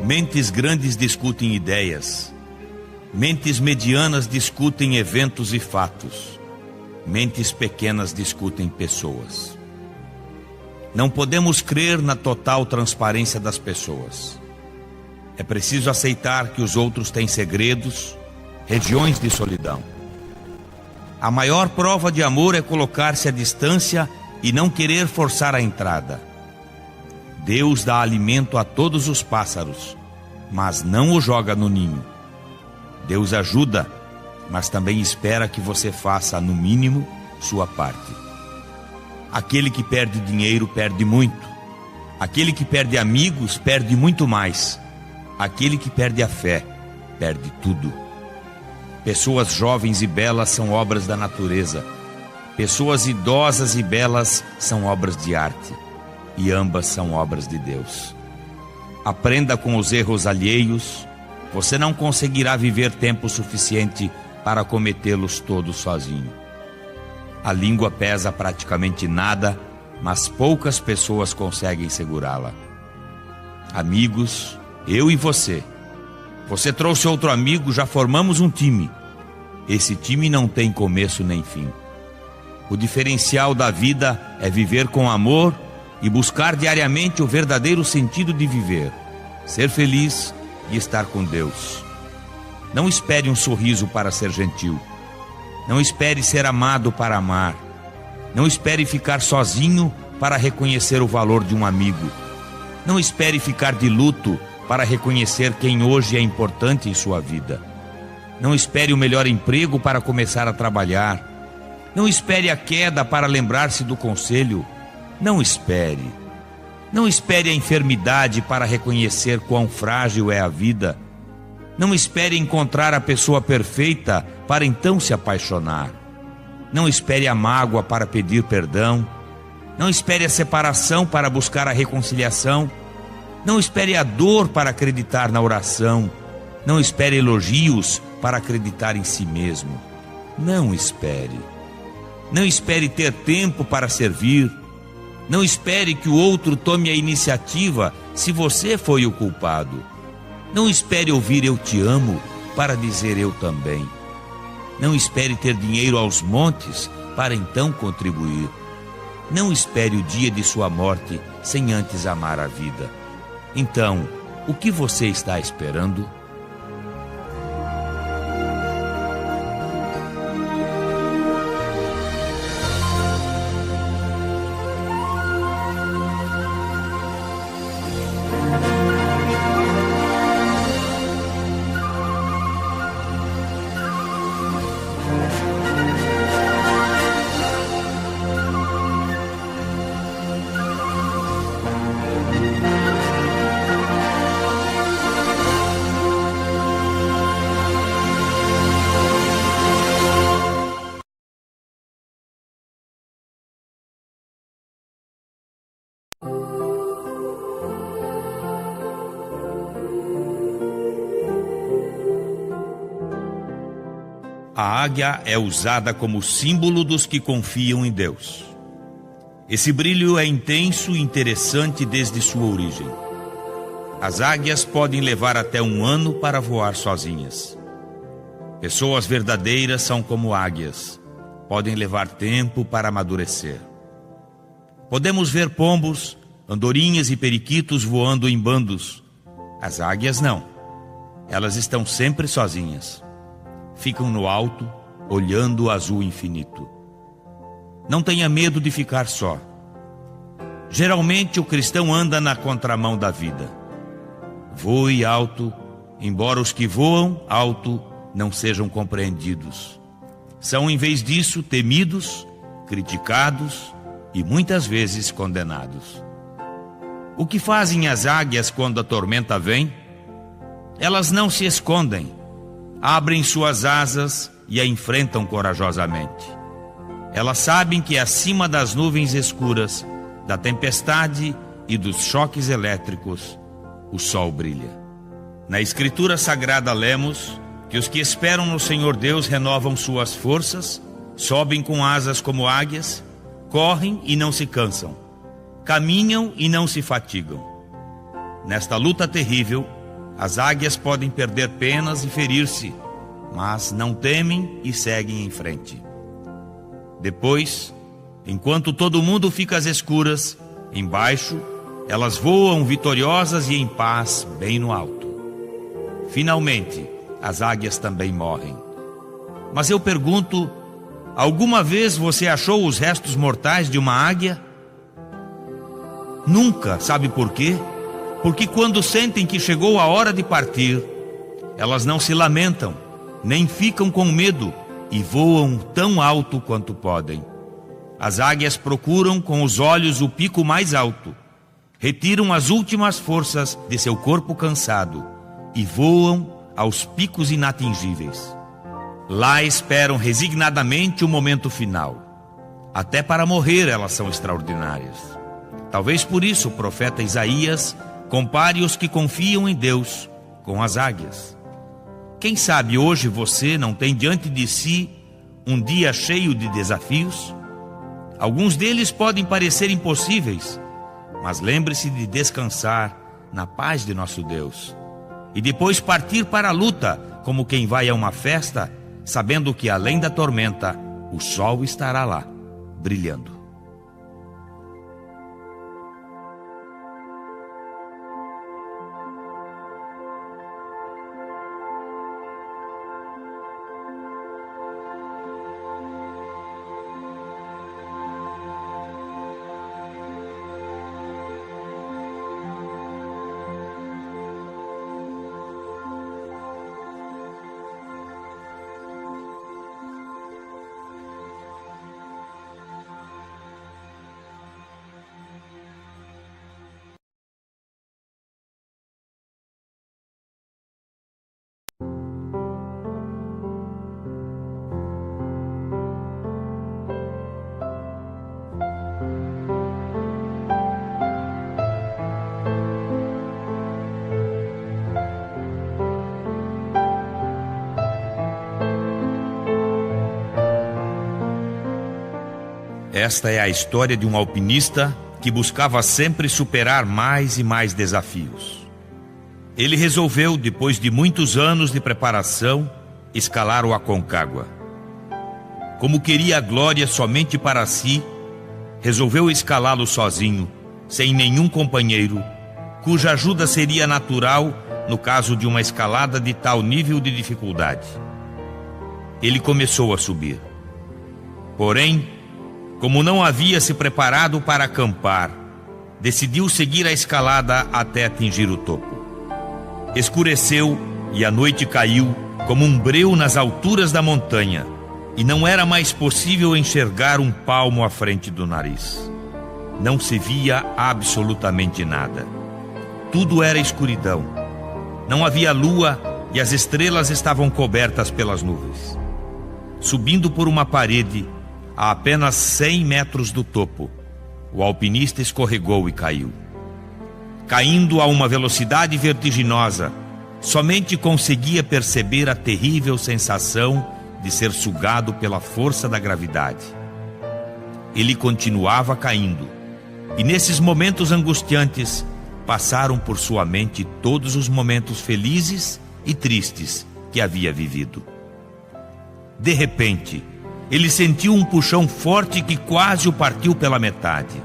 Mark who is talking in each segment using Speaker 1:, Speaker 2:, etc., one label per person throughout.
Speaker 1: Mentes grandes discutem ideias. Mentes medianas discutem eventos e fatos. Mentes pequenas discutem pessoas. Não podemos crer na total transparência das pessoas. É preciso aceitar que os outros têm segredos, regiões de solidão. A maior prova de amor é colocar-se à distância e não querer forçar a entrada. Deus dá alimento a todos os pássaros, mas não o joga no ninho. Deus ajuda, mas também espera que você faça, no mínimo, sua parte. Aquele que perde dinheiro perde muito. Aquele que perde amigos perde muito mais. Aquele que perde a fé perde tudo. Pessoas jovens e belas são obras da natureza. Pessoas idosas e belas são obras de arte. E ambas são obras de Deus. Aprenda com os erros alheios. Você não conseguirá viver tempo suficiente para cometê-los todos sozinho. A língua pesa praticamente nada, mas poucas pessoas conseguem segurá-la. Amigos, eu e você. Você trouxe outro amigo, já formamos um time. Esse time não tem começo nem fim. O diferencial da vida é viver com amor e buscar diariamente o verdadeiro sentido de viver, ser feliz e estar com Deus. Não espere um sorriso para ser gentil. Não espere ser amado para amar. Não espere ficar sozinho para reconhecer o valor de um amigo. Não espere ficar de luto para reconhecer quem hoje é importante em sua vida. Não espere o melhor emprego para começar a trabalhar. Não espere a queda para lembrar-se do conselho. Não espere. Não espere a enfermidade para reconhecer quão frágil é a vida. Não espere encontrar a pessoa perfeita para então se apaixonar. Não espere a mágoa para pedir perdão. Não espere a separação para buscar a reconciliação. Não espere a dor para acreditar na oração. Não espere elogios para acreditar em si mesmo. Não espere. Não espere ter tempo para servir. Não espere que o outro tome a iniciativa se você foi o culpado. Não espere ouvir "eu te amo" para dizer "eu também". Não espere ter dinheiro aos montes para então contribuir. Não espere o dia de sua morte sem antes amar a vida. Então, o que você está esperando? A águia é usada como símbolo dos que confiam em Deus. Esse brilho é intenso e interessante desde sua origem. As águias podem levar até 1 ano para voar sozinhas. Pessoas verdadeiras são como águias. Podem levar tempo para amadurecer. Podemos ver pombos, andorinhas e periquitos voando em bandos. As águias não. Elas estão sempre sozinhas. Ficam no alto, olhando o azul infinito. Não tenha medo de ficar só. Geralmente o cristão anda na contramão da vida. Voe alto, embora os que voam alto não sejam compreendidos. São, em vez disso, temidos, criticados e muitas vezes condenados. O que fazem as águias quando a tormenta vem? Elas não se escondem. Abrem suas asas e a enfrentam corajosamente. Elas sabem que acima das nuvens escuras, da tempestade e dos choques elétricos, o sol brilha. Na Escritura Sagrada lemos que os que esperam no Senhor Deus renovam suas forças, sobem com asas como águias, correm e não se cansam, caminham e não se fatigam. Nesta luta terrível, As águias podem perder penas e ferir-se, mas não temem e seguem em frente. Depois, enquanto todo mundo fica às escuras, embaixo, elas voam vitoriosas e em paz bem no alto. Finalmente, as águias também morrem. Mas eu pergunto, alguma vez você achou os restos mortais de uma águia? Nunca, sabe por quê? Porque quando sentem que chegou a hora de partir, elas não se lamentam, nem ficam com medo e voam tão alto quanto podem. As águias procuram com os olhos o pico mais alto, retiram as últimas forças de seu corpo cansado e voam aos picos inatingíveis. Lá esperam resignadamente o momento final. Até para morrer elas são extraordinárias. Talvez por isso o profeta Isaías compare os que confiam em Deus com as águias. Quem sabe hoje você não tem diante de si um dia cheio de desafios? Alguns deles podem parecer impossíveis, mas lembre-se de descansar na paz de nosso Deus e depois partir para a luta como quem vai a uma festa, sabendo que além da tormenta, o sol estará lá, brilhando. Esta é a história de um alpinista que buscava sempre superar mais e mais desafios. Ele resolveu, depois de muitos anos de preparação, escalar o Aconcagua. Como queria a glória somente para si, resolveu escalá-lo sozinho, sem nenhum companheiro, cuja ajuda seria natural no caso de uma escalada de tal nível de dificuldade. Ele começou a subir. Porém, como não havia se preparado para acampar, decidiu seguir a escalada até atingir o topo. Escureceu e a noite caiu como um breu nas alturas da montanha, e não era mais possível enxergar um palmo à frente do nariz. Não se via absolutamente nada. Tudo era escuridão. Não havia lua e as estrelas estavam cobertas pelas nuvens. Subindo por uma parede, a apenas 100 metros do topo, o alpinista escorregou e caiu. Caindo a uma velocidade vertiginosa, somente conseguia perceber a terrível sensação de ser sugado pela força da gravidade. Ele continuava caindo, e nesses momentos angustiantes, passaram por sua mente todos os momentos felizes e tristes que havia vivido. De repente, ele sentiu um puxão forte que quase o partiu pela metade.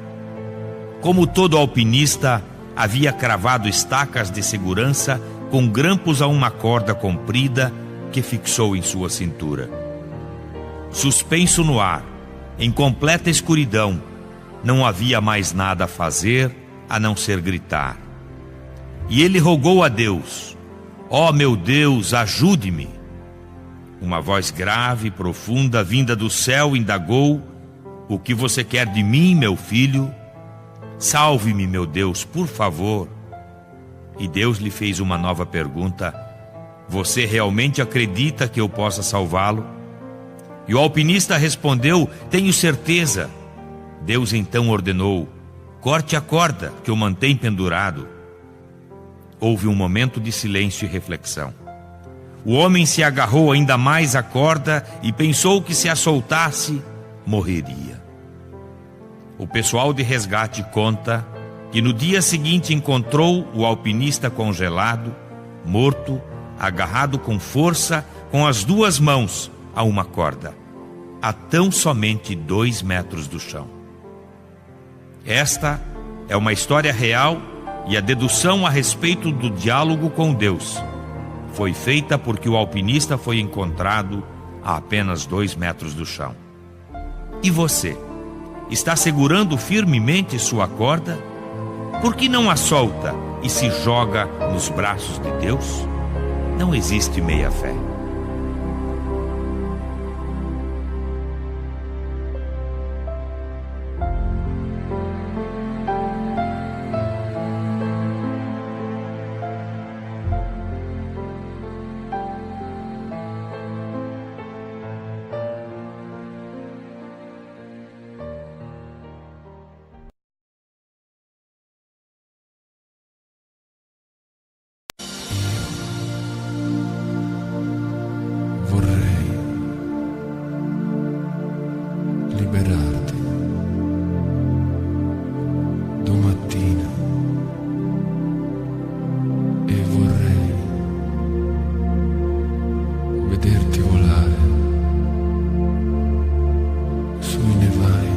Speaker 1: Como todo alpinista, havia cravado estacas de segurança com grampos a uma corda comprida que fixou em sua cintura. Suspenso no ar, em completa escuridão, não havia mais nada a fazer a não ser gritar. E ele rogou a Deus: "Ó meu Deus, ajude-me!" Uma voz grave e profunda vinda do céu indagou: "O que você quer de mim, meu filho? Salve-me, meu Deus, por favor." E Deus lhe fez uma nova pergunta: "Você realmente acredita que eu possa salvá-lo?" E o alpinista respondeu: "Tenho certeza." Deus então ordenou: "Corte a corda que o mantém pendurado." Houve um momento de silêncio e reflexão. O homem se agarrou ainda mais à corda e pensou que se a soltasse, morreria. O pessoal de resgate conta que no dia seguinte encontrou o alpinista congelado, morto, agarrado com força com as duas mãos a uma corda, a tão somente 2 metros do chão. Esta é uma história real e a dedução a respeito do diálogo com Deus foi feita porque o alpinista foi encontrado a apenas 2 metros do chão. E você? Está segurando firmemente sua corda? Por que não a solta e se joga nos braços de Deus? Não existe meia-fé.
Speaker 2: Liberarti domattina e vorrei vederti volare sui nevai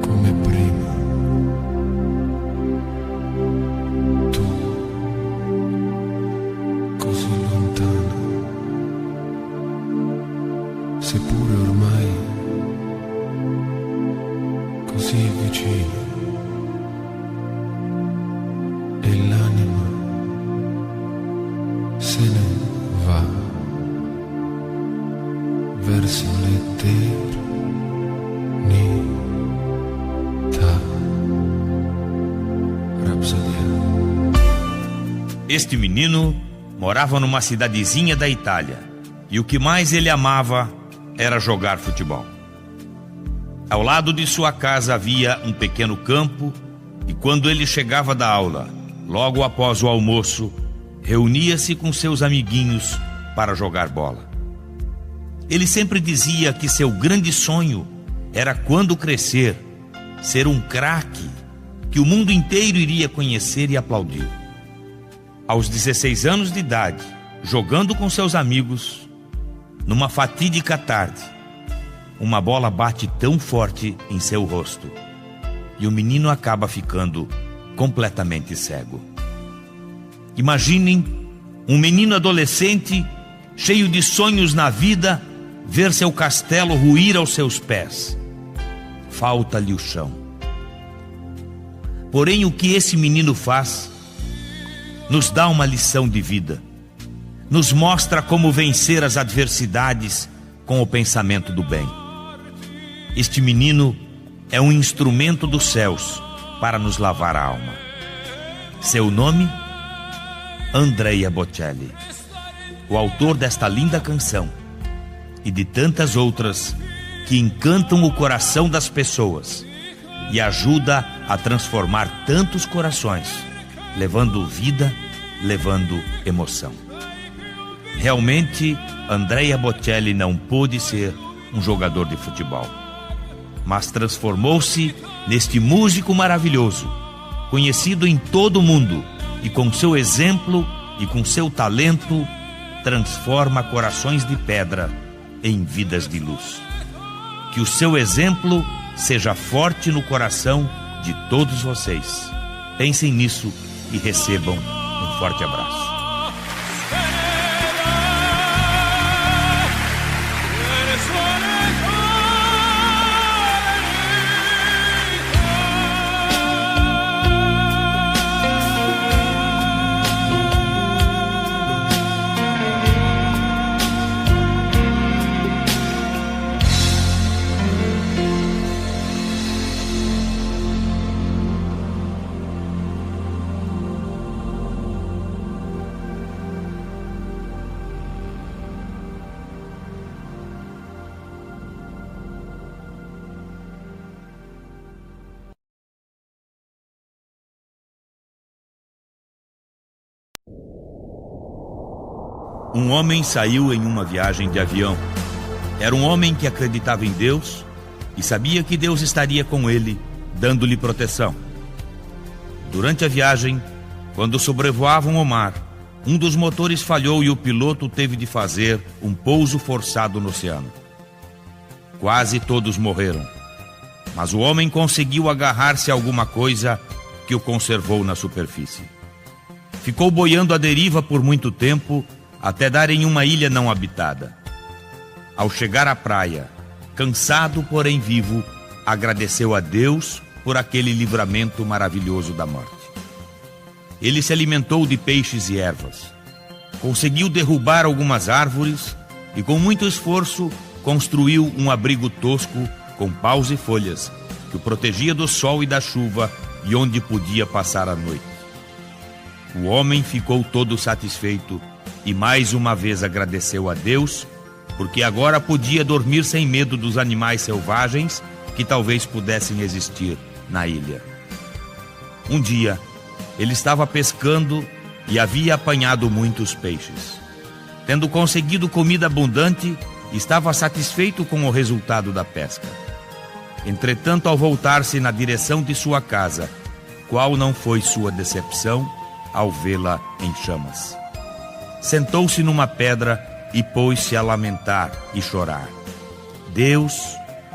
Speaker 2: come prima. Tu così lontana, seppure ormai così vicino, e l'anima se ne va verso l'eternità. Rapsodia.
Speaker 1: Este menino morava numa cidadezinha da Itália e o que mais ele amava era jogar futebol. Ao lado de sua casa havia um pequeno campo e quando ele chegava da aula, logo após o almoço, reunia-se com seus amiguinhos para jogar bola. Ele sempre dizia que seu grande sonho era, quando crescer, ser um craque que o mundo inteiro iria conhecer e aplaudir. Aos 16 anos de idade, jogando com seus amigos, numa fatídica tarde, uma bola bate tão forte em seu rosto e o menino acaba ficando completamente cego. Imaginem um menino adolescente, cheio de sonhos na vida, ver seu castelo ruir aos seus pés. Falta-lhe o chão. Porém, o que esse menino faz nos dá uma lição de vida. Nos mostra como vencer as adversidades com o pensamento do bem. Este menino é um instrumento dos céus para nos lavar a alma. Seu nome? Andrea Bocelli, o autor desta linda canção e de tantas outras que encantam o coração das pessoas e ajuda a transformar tantos corações, levando vida, levando emoção. Realmente, Andrea Bocelli não pôde ser um jogador de futebol, mas transformou-se neste músico maravilhoso, conhecido em todo o mundo, e com seu exemplo e com seu talento, transforma corações de pedra em vidas de luz. Que o seu exemplo seja forte no coração de todos vocês. Pensem nisso e recebam um forte abraço. Um homem saiu em uma viagem de avião. Era um homem que acreditava em Deus e sabia que Deus estaria com ele, dando-lhe proteção. Durante a viagem, Quando sobrevoavam o mar, um dos motores falhou e o piloto teve de fazer um pouso forçado no oceano. Quase todos morreram, mas o homem conseguiu agarrar-se a alguma coisa que o conservou na superfície. Ficou boiando à deriva por muito tempo, até dar em uma ilha não habitada. Ao chegar à praia, cansado porém vivo, agradeceu a Deus por aquele livramento maravilhoso da morte. Ele se alimentou de peixes e ervas, conseguiu derrubar algumas árvores e com muito esforço construiu um abrigo tosco com paus e folhas que o protegia do sol e da chuva e onde podia passar a noite. O homem ficou todo satisfeito e mais uma vez agradeceu a Deus, porque agora podia dormir sem medo dos animais selvagens que talvez pudessem existir na ilha. Um dia, ele estava pescando e havia apanhado muitos peixes. Tendo conseguido comida abundante, estava satisfeito com o resultado da pesca. Entretanto, ao voltar-se na direção de sua casa, qual não foi sua decepção ao vê-la em chamas? Sentou-se numa pedra e pôs-se a lamentar e chorar. Deus,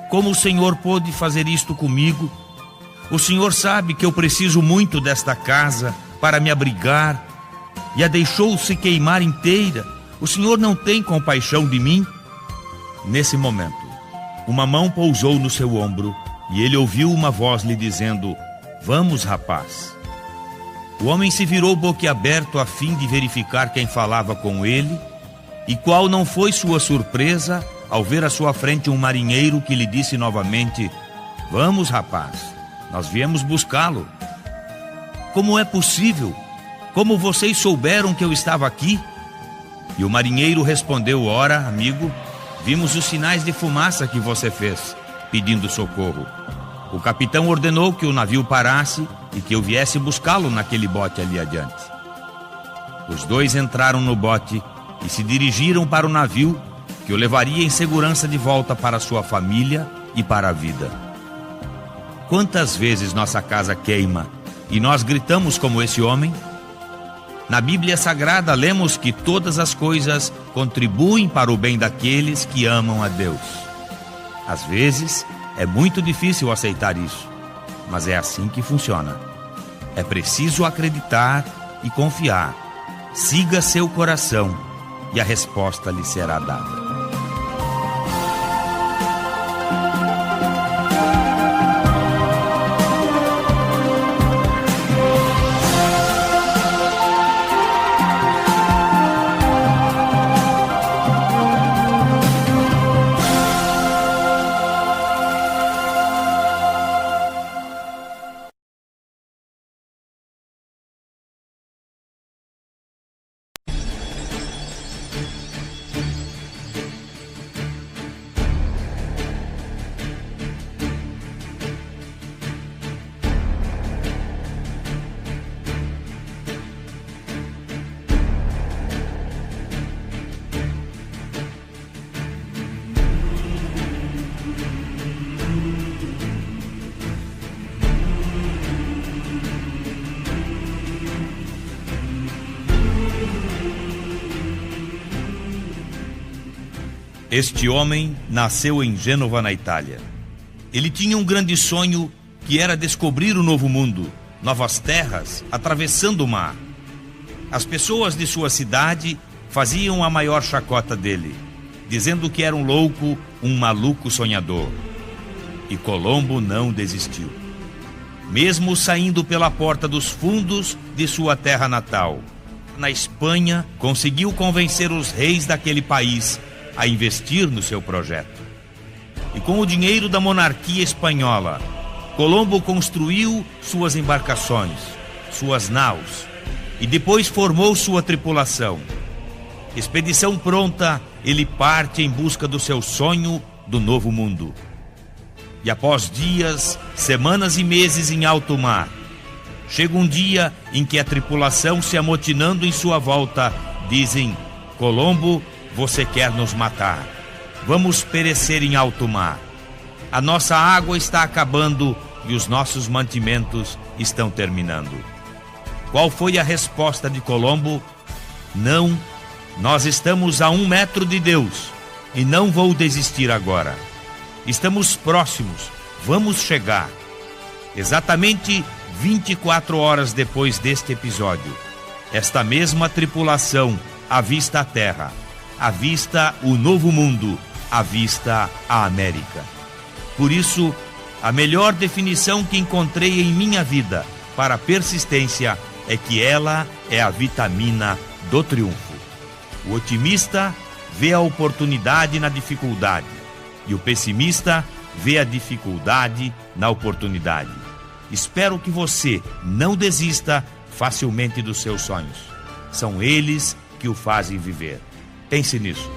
Speaker 1: como o Senhor pôde fazer isto comigo? O Senhor sabe que eu preciso muito desta casa para me abrigar e a deixou se queimar inteira. O Senhor não tem compaixão de mim? Nesse momento, uma mão pousou no seu ombro e ele ouviu uma voz lhe dizendo: "Vamos, rapaz." O homem se virou boquiaberto a fim de verificar quem falava com ele, e qual não foi sua surpresa ao ver à sua frente um marinheiro que lhe disse novamente: "Vamos, rapaz, nós viemos buscá-lo." "Como é possível? Como vocês souberam que eu estava aqui?" E o marinheiro respondeu: "Ora, amigo, vimos os sinais de fumaça que você fez, pedindo socorro. O capitão ordenou que o navio parasse e que eu viesse buscá-lo naquele bote ali adiante." Os dois entraram no bote e se dirigiram para o navio, que o levaria em segurança de volta para sua família e para a vida. Quantas vezes nossa casa queima e nós gritamos como esse homem? Na Bíblia Sagrada lemos que todas as coisas contribuem para o bem daqueles que amam a Deus. Às vezes, é muito difícil aceitar isso, mas é assim que funciona. É preciso acreditar e confiar. Siga seu coração e a resposta lhe será dada. Este homem nasceu em Gênova, na Itália. Ele tinha um grande sonho, que era descobrir o novo mundo, novas terras, atravessando o mar. As pessoas de sua cidade faziam a maior chacota dele, dizendo que era um louco, um maluco sonhador. E Colombo não desistiu. Mesmo saindo pela porta dos fundos de sua terra natal, na Espanha, conseguiu convencer os reis daquele país a investir no seu projeto. E com o dinheiro da monarquia espanhola, Colombo construiu suas embarcações, suas naus, e depois formou sua tripulação. Expedição pronta, ele parte em busca do seu sonho do novo mundo. E após dias, semanas e meses em alto mar, chega um dia em que a tripulação, se amotinando em sua volta, dizem: "Colombo, você quer nos matar. Vamos perecer em alto mar. A nossa água está acabando e os nossos mantimentos estão terminando." Qual foi a resposta de Colombo? Não, nós estamos a 1 metro de Deus e não vou desistir agora. Estamos próximos, vamos chegar. Exatamente 24 horas depois deste episódio, esta mesma tripulação avista a Terra, avista o Novo Mundo, avista a América. Por isso, a melhor definição que encontrei em minha vida para a persistência é que ela é a vitamina do triunfo. O otimista vê a oportunidade na dificuldade e o pessimista vê a dificuldade na oportunidade. Espero que você não desista facilmente dos seus sonhos. São eles que o fazem viver. Pense nisso.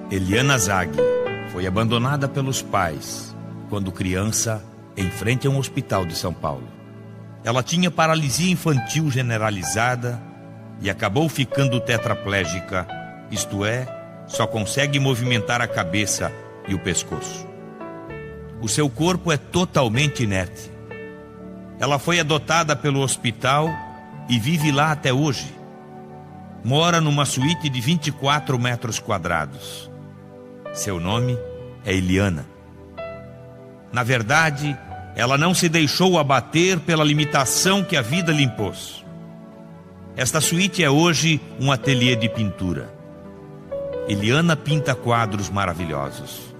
Speaker 1: Eliana Zag foi abandonada pelos pais quando criança em frente a um hospital de São Paulo. Ela tinha paralisia infantil generalizada e acabou ficando tetraplégica, isto é, só consegue movimentar a cabeça e o pescoço. O seu corpo é totalmente inerte. Ela foi adotada pelo hospital e vive lá até hoje. Mora numa suíte de 24 metros quadrados. Seu nome é Eliana. Na verdade, ela não se deixou abater pela limitação que a vida lhe impôs. Esta suíte é hoje um ateliê de pintura. Eliana pinta quadros maravilhosos.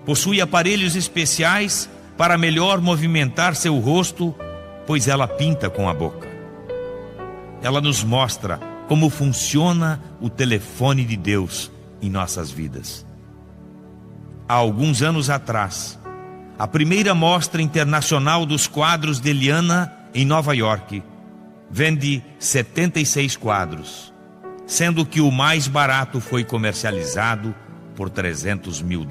Speaker 1: Possui aparelhos especiais para melhor movimentar seu rosto, pois ela pinta com a boca. Ela nos mostra como funciona o telefone de Deus em nossas vidas. Há alguns anos atrás, a primeira mostra internacional dos quadros de Eliana em Nova York vende 76 quadros, sendo que o mais barato foi comercializado por $300 mil.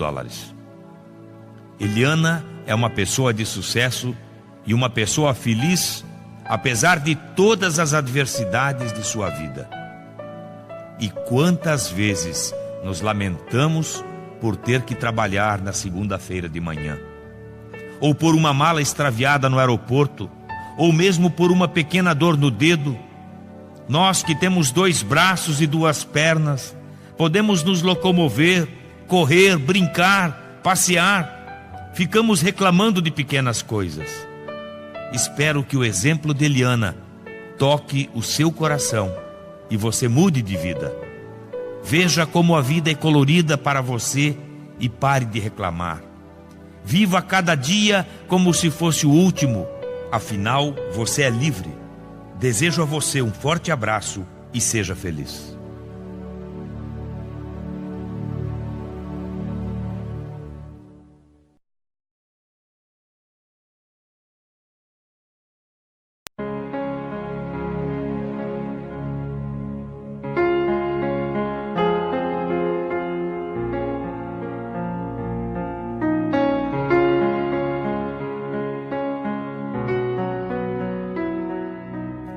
Speaker 1: Eliana é uma pessoa de sucesso e uma pessoa feliz, apesar de todas as adversidades de sua vida. E quantas vezes nos lamentamos por ter que trabalhar na segunda-feira de manhã, ou por uma mala extraviada no aeroporto, ou mesmo por uma pequena dor no dedo, Nós que temos 2 braços e 2 pernas, podemos nos locomover, correr, brincar, passear. Ficamos reclamando de pequenas coisas. Espero que o exemplo de Eliana toque o seu coração e você mude de vida. Veja como a vida é colorida para você e pare de reclamar. Viva cada dia como se fosse o último. Afinal, você é livre. Desejo a você um forte abraço e seja feliz.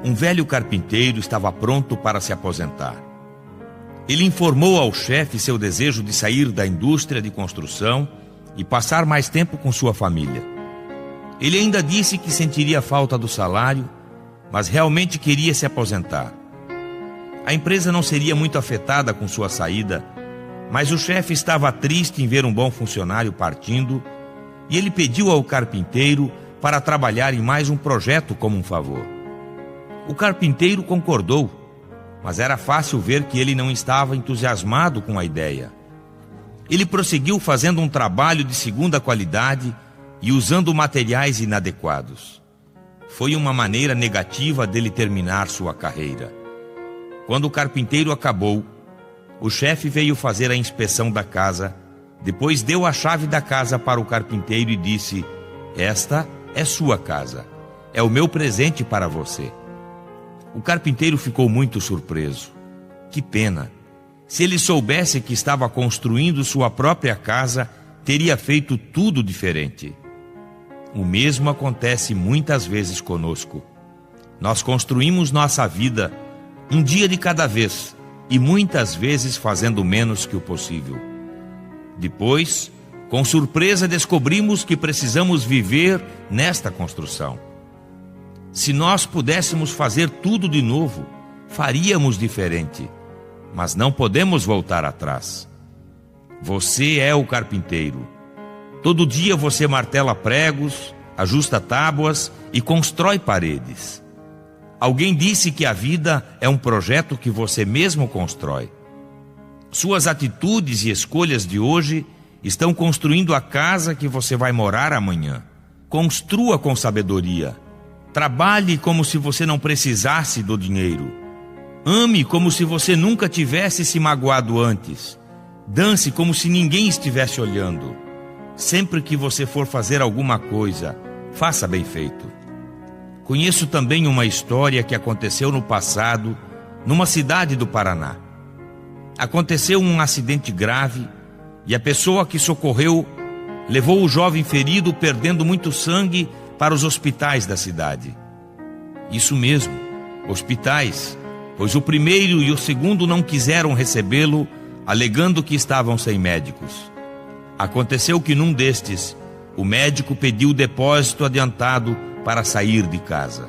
Speaker 1: Um velho carpinteiro estava pronto para se aposentar. Ele informou ao chefe seu desejo de sair da indústria de construção e passar mais tempo com sua família. Ele ainda disse que sentiria falta do salário, mas realmente queria se aposentar. A empresa não seria muito afetada com sua saída, mas o chefe estava triste em ver um bom funcionário partindo e ele pediu ao carpinteiro para trabalhar em mais um projeto como um favor. O carpinteiro concordou, mas era fácil ver que ele não estava entusiasmado com a ideia. Ele prosseguiu fazendo um trabalho de segunda qualidade e usando materiais inadequados. Foi uma maneira negativa dele terminar sua carreira. Quando o carpinteiro acabou, o chefe veio fazer a inspeção da casa, depois deu a chave da casa para o carpinteiro e disse: "Esta é sua casa, é o meu presente para você." O carpinteiro ficou muito surpreso. Que pena! Se ele soubesse que estava construindo sua própria casa, teria feito tudo diferente. O mesmo acontece muitas vezes conosco. Nós construímos nossa vida um dia de cada vez e muitas vezes fazendo menos que o possível. Depois, com surpresa, descobrimos que precisamos viver nesta construção. Se nós pudéssemos fazer tudo de novo, faríamos diferente, mas não podemos voltar atrás. Você é o carpinteiro. Todo dia você martela pregos, ajusta tábuas e constrói paredes. Alguém disse que a vida é um projeto que você mesmo constrói. Suas atitudes e escolhas de hoje estão construindo a casa que você vai morar amanhã. Construa com sabedoria. Trabalhe como se você não precisasse do dinheiro. Ame como se você nunca tivesse se magoado antes. Dance como se ninguém estivesse olhando. Sempre que você for fazer alguma coisa, faça bem feito. Conheço também uma história que aconteceu no passado, numa cidade do Paraná. Aconteceu um acidente grave e a pessoa que socorreu levou o jovem ferido, perdendo muito sangue, para os hospitais da cidade. Isso mesmo, hospitais, pois o primeiro e o segundo não quiseram recebê-lo, alegando que estavam sem médicos. Aconteceu que num destes, o médico pediu o depósito adiantado para sair de casa.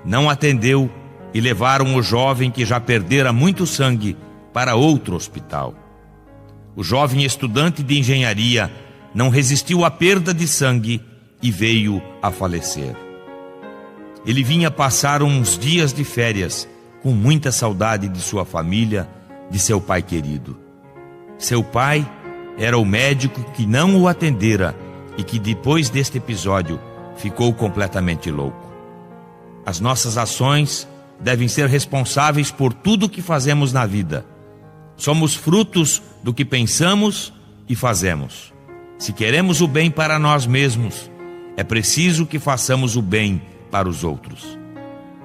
Speaker 1: Não atendeu e levaram o jovem, que já perdera muito sangue, para outro hospital. O jovem estudante de engenharia não resistiu à perda de sangue e veio a falecer. Ele vinha passar uns dias de férias, com muita saudade de sua família, de seu pai querido. Seu pai era o médico que não o atendera e que depois deste episódio ficou completamente louco. As nossas ações devem ser responsáveis por tudo o que fazemos na vida. Somos frutos do que pensamos e fazemos. Se queremos o bem para nós mesmos, é preciso que façamos o bem para os outros.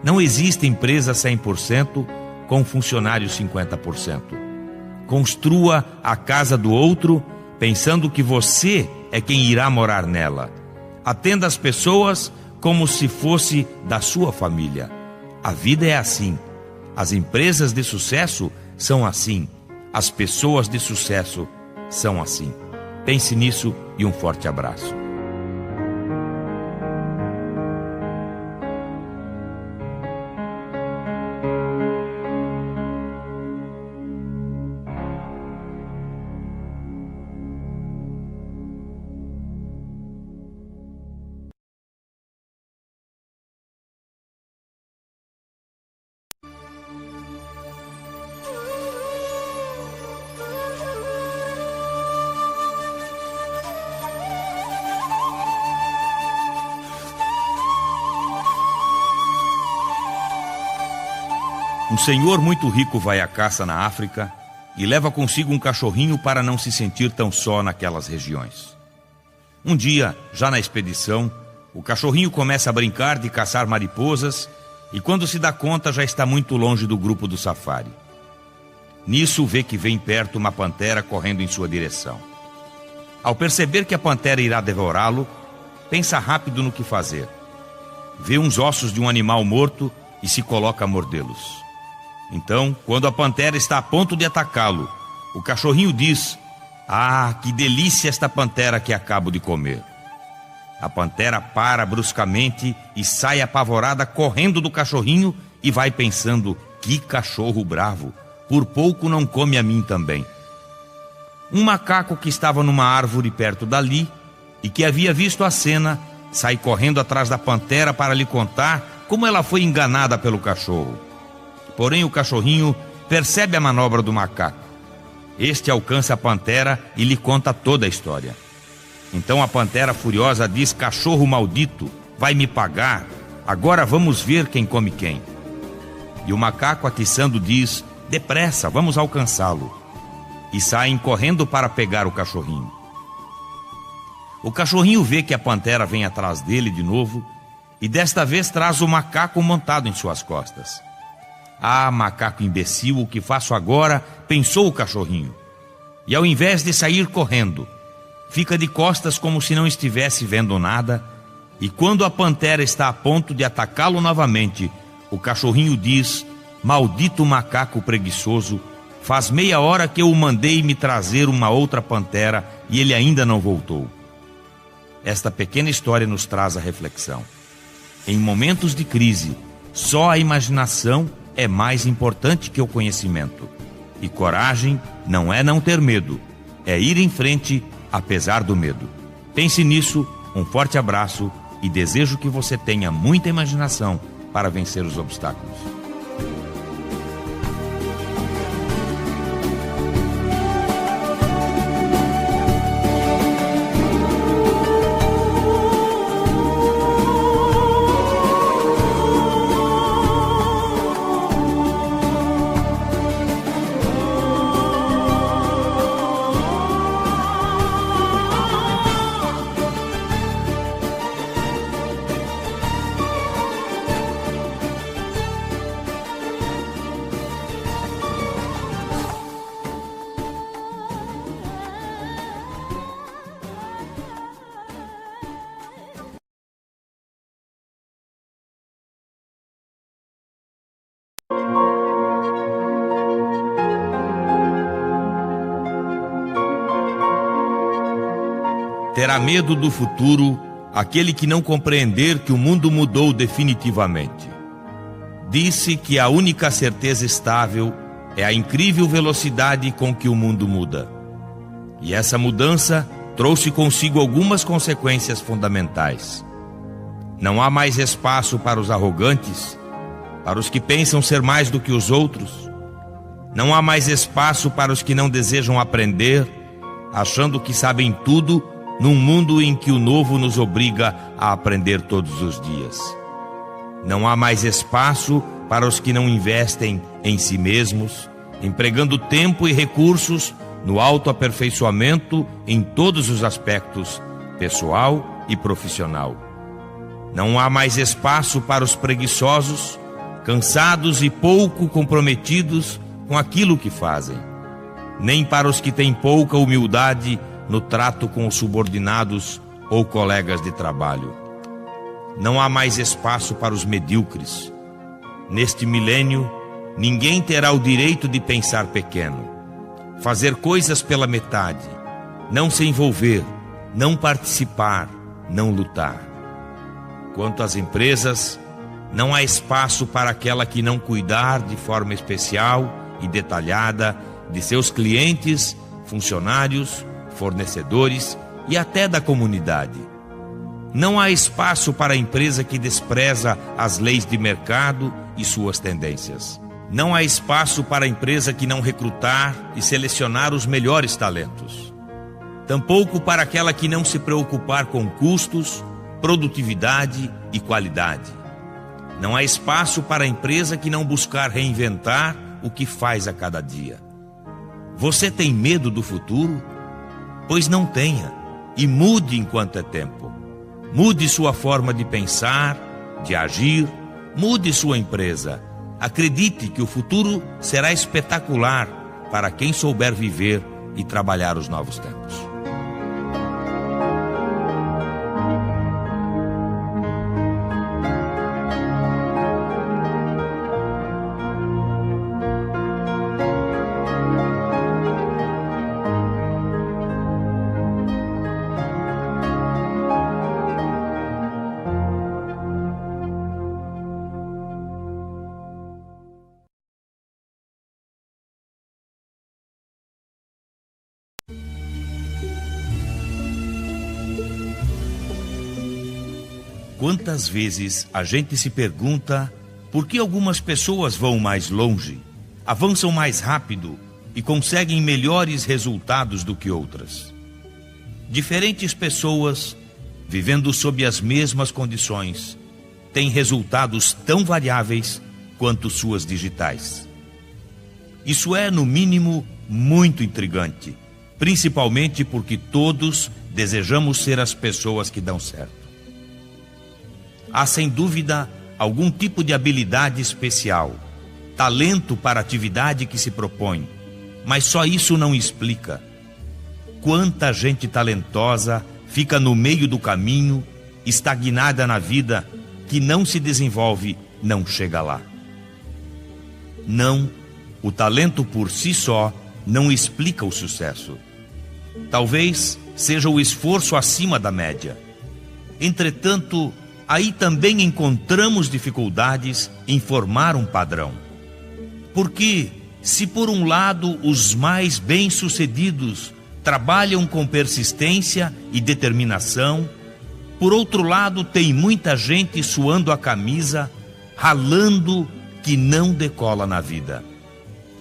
Speaker 1: Não existe empresa 100% com funcionários 50%. Construa a casa do outro pensando que você é quem irá morar nela. Atenda as pessoas como se fosse da sua família. A vida é assim. As empresas de sucesso são assim. As pessoas de sucesso são assim. Pense nisso e um forte abraço. Um senhor muito rico vai à caça na África e leva consigo um cachorrinho para não se sentir tão só naquelas regiões. Um dia, já na expedição, o cachorrinho começa a brincar de caçar mariposas e quando se dá conta já está muito longe do grupo do safari. Nisso vê que vem perto uma pantera correndo em sua direção. Ao perceber que a pantera irá devorá-lo, pensa rápido no que fazer. Vê uns ossos de um animal morto e se coloca a mordê-los. Então, quando a pantera está a ponto de atacá-lo, o cachorrinho diz: "Ah, que delícia esta pantera que acabo de comer." A pantera para bruscamente e sai apavorada correndo do cachorrinho e vai pensando: "Que cachorro bravo, por pouco não come a mim também." Um macaco que estava numa árvore perto dali e que havia visto a cena, sai correndo atrás da pantera para lhe contar como ela foi enganada pelo cachorro. Porém, o cachorrinho percebe a manobra do macaco. Este alcança a pantera e lhe conta toda a história. Então a pantera furiosa diz: "Cachorro maldito, vai me pagar. Agora vamos ver quem come quem." E o macaco, atiçando, diz: "Depressa, vamos alcançá-lo." E saem correndo para pegar o cachorrinho. O cachorrinho vê que a pantera vem atrás dele de novo e desta vez traz o macaco montado em suas costas. "Ah, macaco imbecil, o que faço agora?" pensou o cachorrinho. E ao invés de sair correndo, fica de costas como se não estivesse vendo nada, e quando a pantera está a ponto de atacá-lo novamente, o cachorrinho diz: "Maldito macaco preguiçoso, faz meia hora que eu o mandei me trazer uma outra pantera e ele ainda não voltou." Esta pequena história nos traz a reflexão. Em momentos de crise, só a imaginação é mais importante que o conhecimento. E coragem não é não ter medo, é ir em frente apesar do medo. Pense nisso, um forte abraço e desejo que você tenha muita imaginação para vencer os obstáculos. Terá medo do futuro aquele que não compreender que o mundo mudou definitivamente. Disse que a única certeza estável é a incrível velocidade com que o mundo muda. E essa mudança trouxe consigo algumas consequências fundamentais. Não há mais espaço para os arrogantes, para os que pensam ser mais do que os outros. Não há mais espaço para os que não desejam aprender, achando que sabem tudo, num mundo em que o novo nos obriga a aprender todos os dias. Não há mais espaço para os que não investem em si mesmos, empregando tempo e recursos no autoaperfeiçoamento em todos os aspectos, pessoal e profissional. Não há mais espaço para os preguiçosos, cansados e pouco comprometidos com aquilo que fazem, nem para os que têm pouca humildade no trato com os subordinados ou colegas de trabalho. Não há mais espaço para os medíocres. Neste milênio, ninguém terá o direito de pensar pequeno, fazer coisas pela metade, não se envolver, não participar, não lutar. Quanto às empresas, não há espaço para aquela que não cuidar de forma especial e detalhada de seus clientes, funcionários, fornecedores e até da comunidade. Não há espaço para a empresa que despreza as leis de mercado e suas tendências. Não há espaço para a empresa que não recrutar e selecionar os melhores talentos. Tampouco para aquela que não se preocupar com custos, produtividade e qualidade. Não há espaço para a empresa que não buscar reinventar o que faz a cada dia. Você tem medo do futuro? Pois não tenha, e mude enquanto é tempo. Mude sua forma de pensar, de agir, mude sua empresa. Acredite que o futuro será espetacular para quem souber viver e trabalhar os novos tempos. Quantas vezes a gente se pergunta por que algumas pessoas vão mais longe, avançam mais rápido e conseguem melhores resultados do que outras? Diferentes pessoas, vivendo sob as mesmas condições, têm resultados tão variáveis quanto suas digitais. Isso é, no mínimo, muito intrigante, principalmente porque todos desejamos ser as pessoas que dão certo. Há, sem dúvida, algum tipo de habilidade especial, talento para a atividade que se propõe, mas só isso não explica. Quanta gente talentosa fica no meio do caminho, estagnada na vida, que não se desenvolve, não chega lá. Não, o talento por si só não explica o sucesso. Talvez seja o esforço acima da média. Entretanto, aí também encontramos dificuldades em formar um padrão. Porque, se por um lado os mais bem-sucedidos trabalham com persistência e determinação, por outro lado tem muita gente suando a camisa, ralando, que não decola na vida.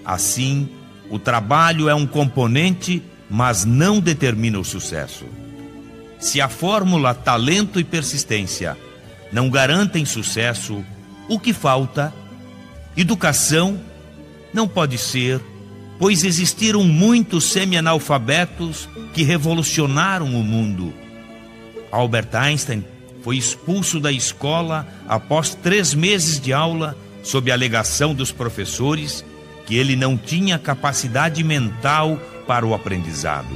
Speaker 1: Assim, o trabalho é um componente, mas não determina o sucesso. Se a fórmula talento e persistência não garantem sucesso, o que falta? Educação? Não pode ser, pois existiram muitos semi-analfabetos que revolucionaram o mundo. Albert Einstein foi expulso da escola após 3 meses de aula, sob a alegação dos professores que ele não tinha capacidade mental para o aprendizado.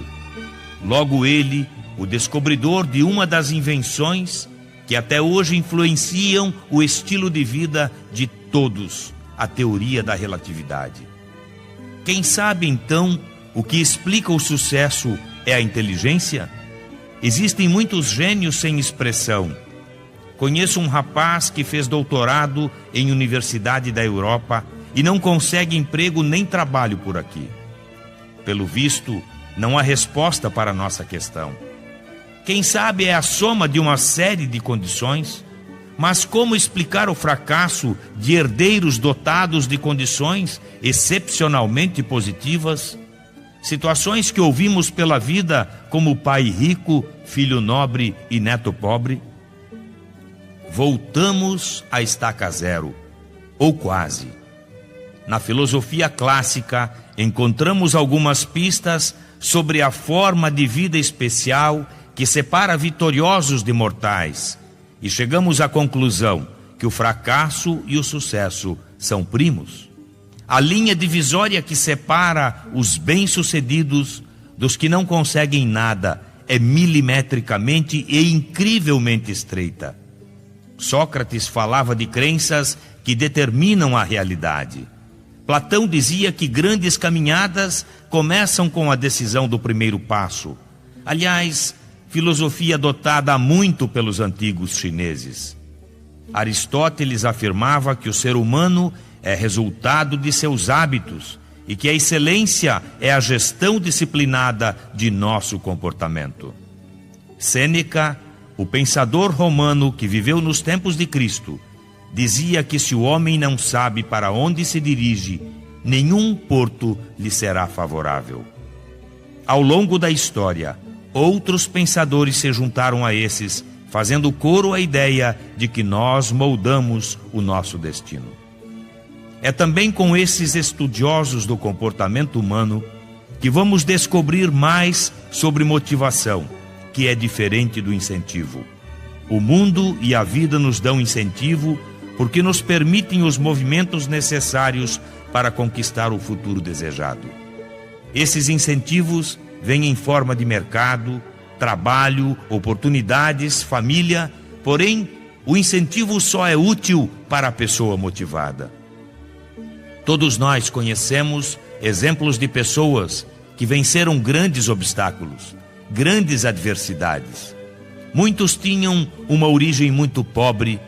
Speaker 1: Logo ele, o descobridor de uma das invenções que até hoje influenciam o estilo de vida de todos, a teoria da relatividade. Quem sabe então o que explica o sucesso é a inteligência? Existem muitos gênios sem expressão. Conheço um rapaz que fez doutorado em universidade da Europa e não consegue emprego nem trabalho por aqui. Pelo visto, não há resposta para a nossa questão. Quem sabe é a soma de uma série de condições, mas como explicar o fracasso de herdeiros dotados de condições excepcionalmente positivas? Situações que ouvimos pela vida como pai rico, filho nobre e neto pobre? Voltamos à estaca zero, ou quase. Na filosofia clássica, encontramos algumas pistas sobre a forma de vida especial que separa vitoriosos de mortais, e chegamos à conclusão que o fracasso e o sucesso são primos. A linha divisória que separa os bem-sucedidos dos que não conseguem nada é milimetricamente e incrivelmente estreita. Sócrates falava de crenças que determinam a realidade. Platão dizia que grandes caminhadas começam com a decisão do primeiro passo. Aliás, filosofia adotada há muito pelos antigos chineses. Aristóteles afirmava que o ser humano é resultado de seus hábitos e que a excelência é a gestão disciplinada de nosso comportamento. Sêneca, o pensador romano que viveu nos tempos de Cristo, dizia que se o homem não sabe para onde se dirige, nenhum porto lhe será favorável. Ao longo da história, outros pensadores se juntaram a esses fazendo coro à ideia de que nós moldamos o nosso destino. É também com esses estudiosos do comportamento humano que vamos descobrir mais sobre motivação, que é diferente do incentivo. O mundo e a vida nos dão incentivo porque nos permitem os movimentos necessários para conquistar o futuro desejado. Esses incentivos vêm em forma de mercado, trabalho, oportunidades, família, porém, o incentivo só é útil para a pessoa motivada. Todos nós conhecemos exemplos de pessoas que venceram grandes obstáculos, grandes adversidades. Muitos tinham uma origem muito pobre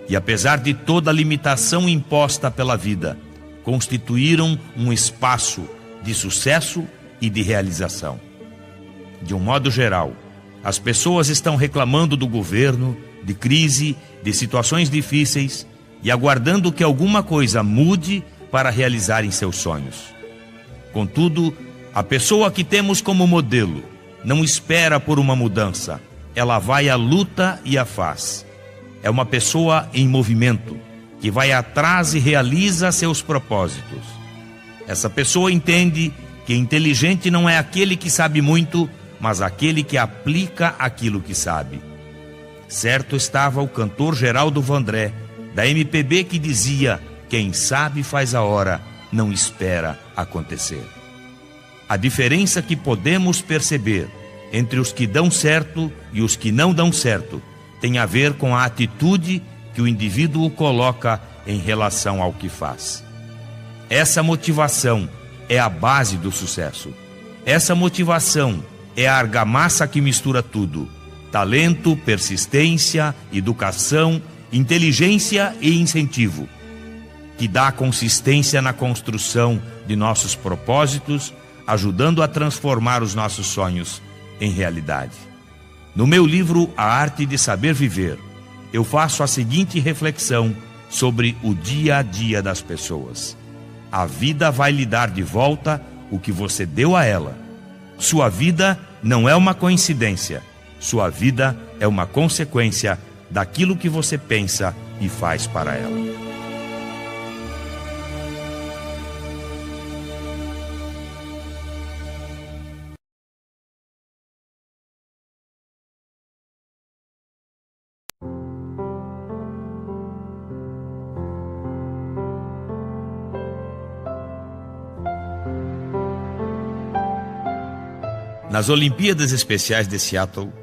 Speaker 1: e, apesar de toda a limitação imposta pela vida, constituíram um espaço de sucesso e de realização. De um modo geral, as pessoas estão reclamando do governo, de crise, de situações difíceis e aguardando que alguma coisa mude para realizarem seus sonhos. Contudo, a pessoa que temos como modelo não espera por uma mudança, ela vai à luta e a faz. É uma pessoa em movimento, que vai atrás e realiza seus propósitos. Essa pessoa entende que inteligente não é aquele que sabe muito, mas aquele que aplica aquilo que sabe. Certo estava o cantor Geraldo Vandré, da MPB, que dizia: quem sabe faz a hora, não espera acontecer. A diferença que podemos perceber entre os que dão certo e os que não dão certo tem a ver com a atitude que o indivíduo coloca em relação ao que faz. Essa motivação é a base do sucesso. Essa motivação é a argamassa que mistura tudo: talento, persistência, educação, inteligência e incentivo, que dá consistência na construção de nossos propósitos, ajudando a transformar os nossos sonhos em realidade. No meu livro A Arte de Saber Viver, eu faço a seguinte reflexão sobre o dia a dia das pessoas. A vida vai lhe dar de volta o que você deu a ela. Sua vida não é uma coincidência. Sua vida é uma consequência daquilo que você pensa e faz para ela. Nas Olimpíadas Especiais de Seattle,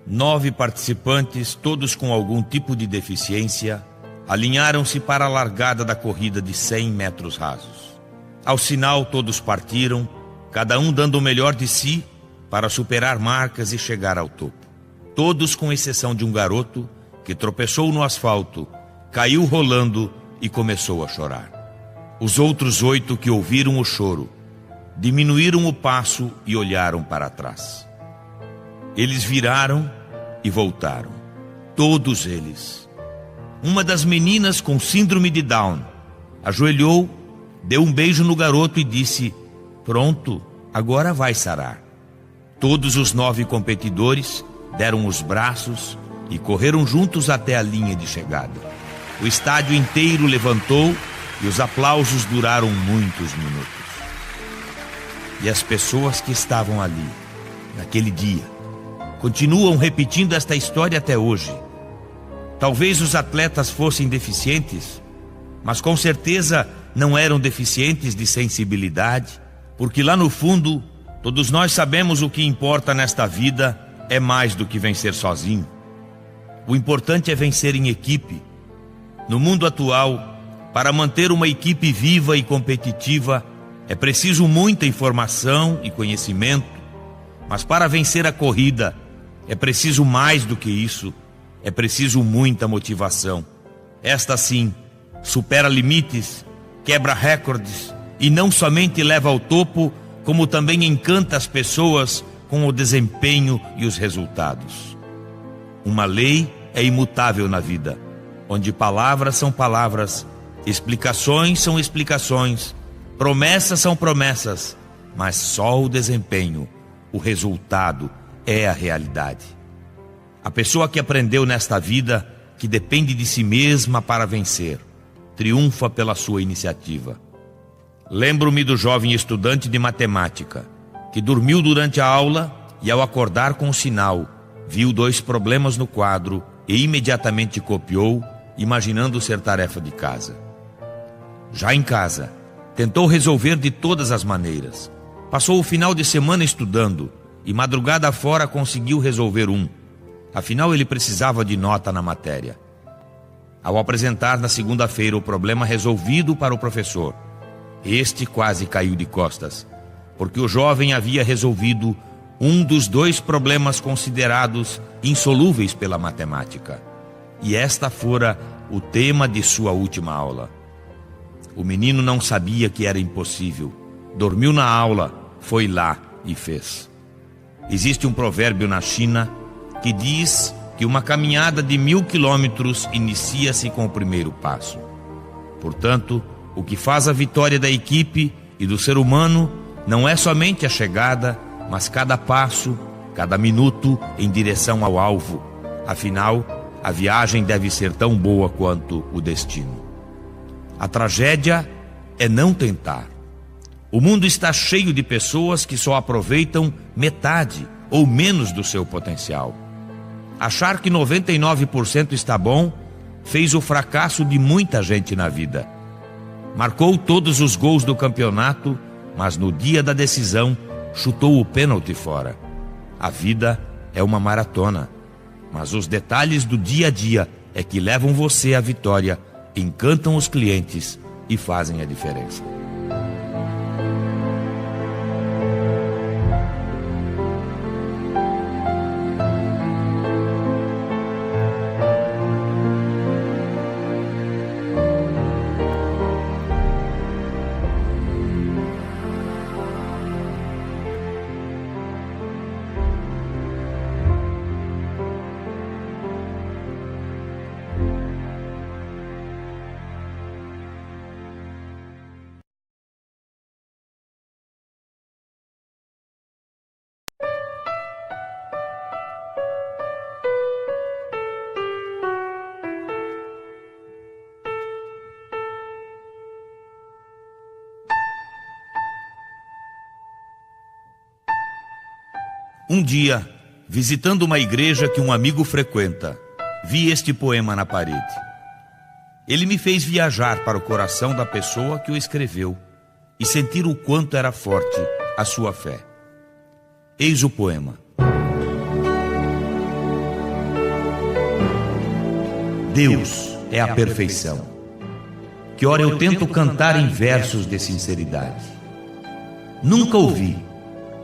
Speaker 1: 9 participantes, todos com algum tipo de deficiência, alinharam-se para a largada da corrida de 100 metros rasos. Ao sinal, todos partiram, cada um dando o melhor de si para superar marcas e chegar ao topo. Todos, com exceção de um garoto que tropeçou no asfalto, caiu rolando e começou a chorar. Os outros 8 que ouviram o choro diminuíram o passo e olharam para trás. Eles viraram e voltaram, todos eles. Uma das meninas com síndrome de Down ajoelhou, deu um beijo no garoto e disse: pronto, agora vai sarar. Todos os 9 competidores deram os braços e correram juntos até a linha de chegada. O estádio inteiro levantou e os aplausos duraram muitos minutos. E as pessoas que estavam ali, naquele dia, continuam repetindo esta história até hoje. Talvez os atletas fossem deficientes, mas com certeza não eram deficientes de sensibilidade, porque lá no fundo, todos nós sabemos o que importa nesta vida é mais do que vencer sozinho. O importante é vencer em equipe. No mundo atual, para manter uma equipe viva e competitiva, é preciso muita informação e conhecimento, mas para vencer a corrida é preciso mais do que isso, é preciso muita motivação. Esta sim supera limites, quebra recordes e não somente leva ao topo, como também encanta as pessoas com o desempenho e os resultados. Uma lei é imutável na vida, onde palavras são palavras, explicações são explicações, promessas são promessas, mas só o desempenho, o resultado, é a realidade. A pessoa que aprendeu nesta vida que depende de si mesma para vencer, triunfa pela sua iniciativa. Lembro-me do jovem estudante de matemática, que dormiu durante a aula e ao acordar com o sinal, viu 2 problemas no quadro e imediatamente copiou, imaginando ser tarefa de casa. Já em casa, tentou resolver de todas as maneiras. Passou o final de semana estudando e madrugada fora conseguiu resolver um. Afinal, ele precisava de nota na matéria. Ao apresentar na segunda-feira o problema resolvido para o professor, este quase caiu de costas, porque o jovem havia resolvido um dos 2 problemas considerados insolúveis pela matemática. E esta fora o tema de sua última aula. O menino não sabia que era impossível. Dormiu na aula, foi lá e fez. Existe um provérbio na China que diz que uma caminhada de 1000 quilômetros inicia-se com o primeiro passo. Portanto, o que faz a vitória da equipe e do ser humano não é somente a chegada, mas cada passo, cada minuto em direção ao alvo. Afinal, a viagem deve ser tão boa quanto o destino. A tragédia é não tentar. O mundo está cheio de pessoas que só aproveitam metade ou menos do seu potencial. Achar que 99% está bom fez o fracasso de muita gente na vida. Marcou todos os gols do campeonato, mas no dia da decisão chutou o pênalti fora. A vida é uma maratona, mas os detalhes do dia a dia é que levam você à vitória, encantam os clientes e fazem a diferença. Um dia, visitando uma igreja que um amigo frequenta, vi este poema na parede. Ele me fez viajar para o coração da pessoa que o escreveu e sentir o quanto era forte a sua fé. Eis o poema. Deus é a perfeição. Que ora eu tento cantar em versos de sinceridade. Nunca ouvi,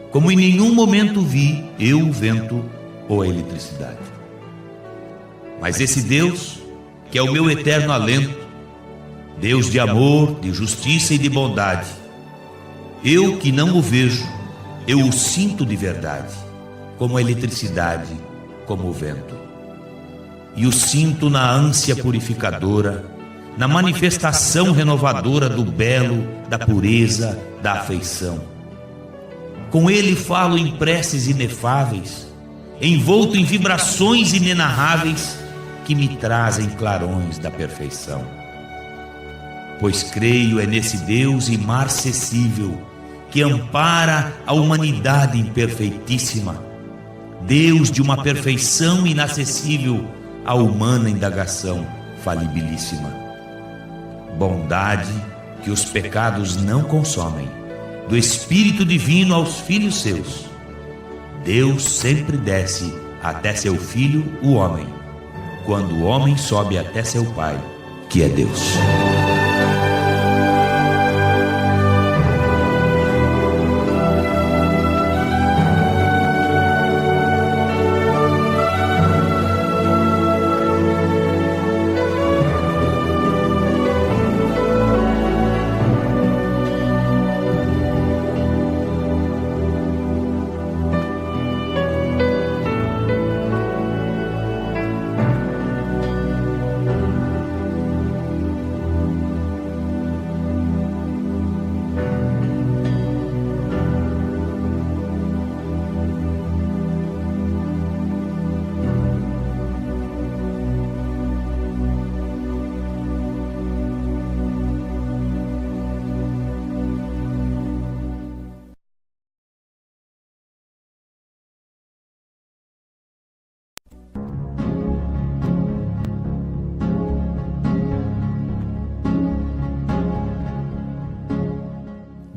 Speaker 1: como em nenhum momento vi eu o vento ou a eletricidade. Mas esse Deus, que é o meu eterno alento, Deus de amor, de justiça e de bondade, eu que não o vejo, eu o sinto de verdade, como a eletricidade, como o vento. E o sinto na ânsia purificadora, na manifestação renovadora do belo, da pureza, da afeição. Com ele falo em preces inefáveis, envolto em vibrações inenarráveis que me trazem clarões da perfeição. Pois creio é nesse Deus imarcessível que ampara a humanidade imperfeitíssima, Deus de uma perfeição inacessível à humana indagação falibilíssima. Bondade que os pecados não consomem, do Espírito Divino aos filhos seus. Deus sempre desce até seu Filho, o homem, quando o homem sobe até seu Pai, que é Deus.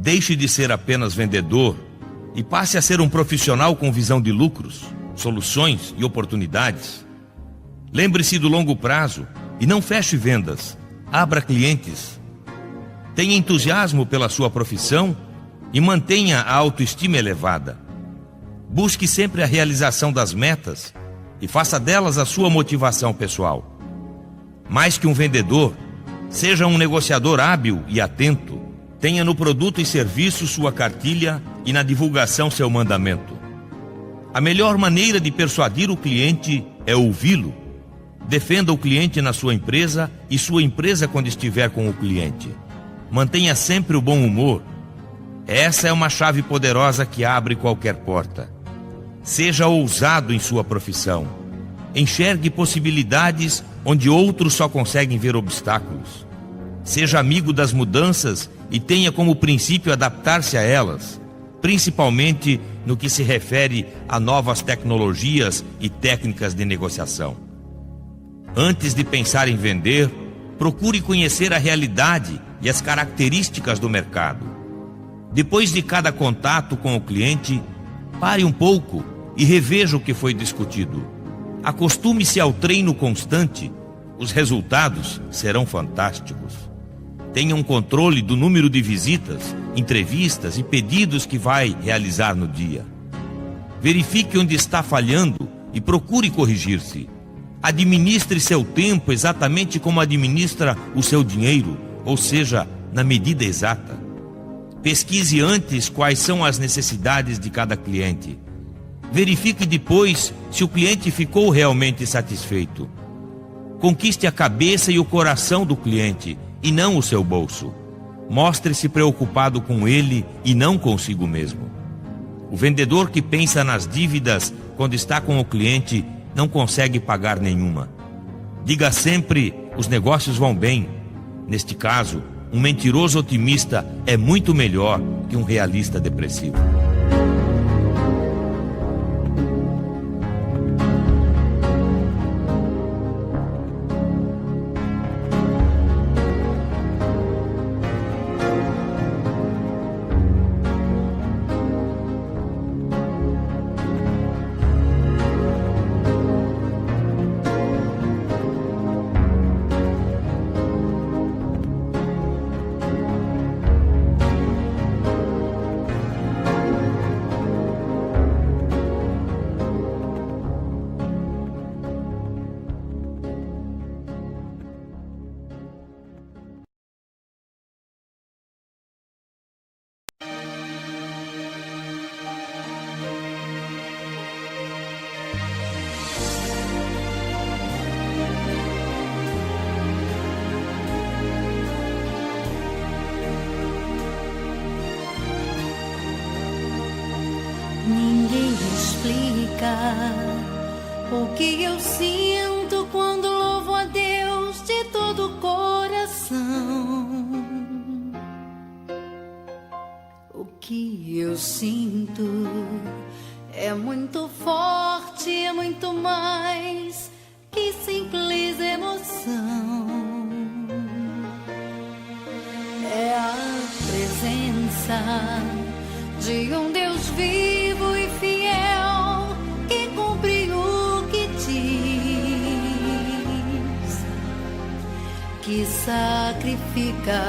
Speaker 1: Deixe de ser apenas vendedor e passe a ser um profissional com visão de lucros, soluções e oportunidades. Lembre-se do longo prazo e não feche vendas, abra clientes. Tenha entusiasmo pela sua profissão e mantenha a autoestima elevada. Busque sempre a realização das metas e faça delas a sua motivação pessoal. Mais que um vendedor, seja um negociador hábil e atento. Tenha no produto e serviço sua cartilha e na divulgação seu mandamento. A melhor maneira de persuadir o cliente é ouvi-lo. Defenda o cliente na sua empresa e sua empresa quando estiver com o cliente. Mantenha sempre o bom humor. Essa é uma chave poderosa que abre qualquer porta. Seja ousado em sua profissão. Enxergue possibilidades onde outros só conseguem ver obstáculos. Seja amigo das mudanças e tenha como princípio adaptar-se a elas, principalmente no que se refere a novas tecnologias e técnicas de negociação. Antes de pensar em vender, procure conhecer a realidade e as características do mercado. Depois de cada contato com o cliente, pare um pouco e reveja o que foi discutido. Acostume-se ao treino constante. Os resultados serão fantásticos. Tenha um controle do número de visitas, entrevistas e pedidos que vai realizar no dia. Verifique onde está falhando e procure corrigir-se. Administre seu tempo exatamente como administra o seu dinheiro, ou seja, na medida exata. Pesquise antes quais são as necessidades de cada cliente. Verifique depois se o cliente ficou realmente satisfeito. Conquiste a cabeça e o coração do cliente e não o seu bolso. Mostre-se preocupado com ele e não consigo mesmo. O vendedor que pensa nas dívidas quando está com o cliente não consegue pagar nenhuma. Diga sempre: os negócios vão bem. Neste caso, um mentiroso otimista é muito melhor que um realista depressivo.
Speaker 3: Ninguém explica o que eu sinto quando louvo a Deus de todo o coração. O que eu sinto é muito forte, é muito mais que simples emoção. É a presença de um Deus vivo e fiel que cumpre o que diz, que sacrifica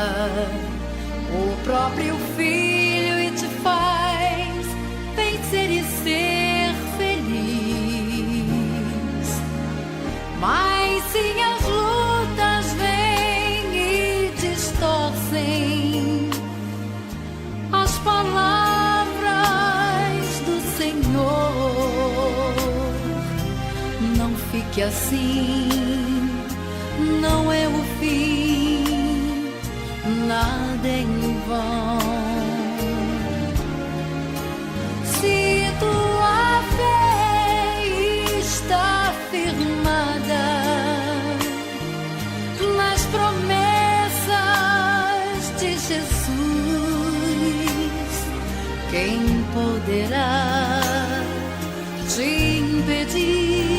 Speaker 3: o próprio Filho e te faz vencer e ser feliz. Mas se as lutas vêm e distorcem as palavras do Senhor, não fique assim, não é o fim, nada é em vão. Se tua fé está firmada nas promessas de Jesus, quem poderá te impedir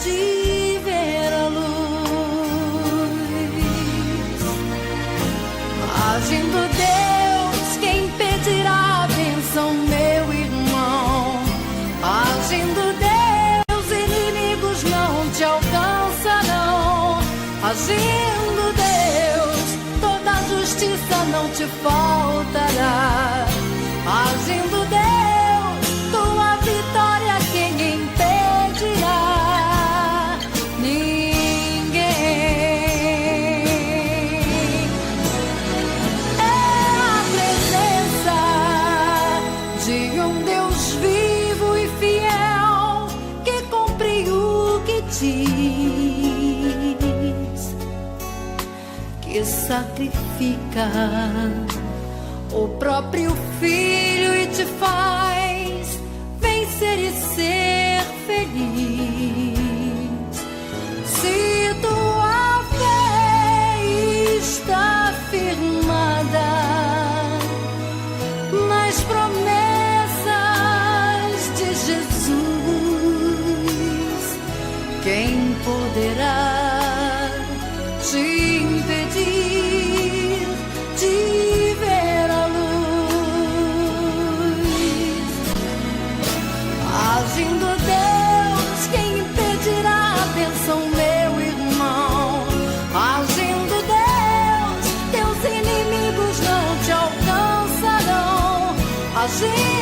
Speaker 3: de ver a luz? Agindo Deus Agindo Deus, toda justiça não te faltará. Agindo Deus, tua vitória quem impedirá? Ninguém. É a presença de um Deus vivo e fiel que cumpre o que diz, que sacrifica o próprio Filho e te faz vencer e ser feliz. Se tua fé está firmada nas promessas de Jesus, quem poderá te impedir de ver a luz? Agindo Deus, quem impedirá a bênção, meu irmão? Agindo Deus, teus inimigos não te alcançarão. Agindo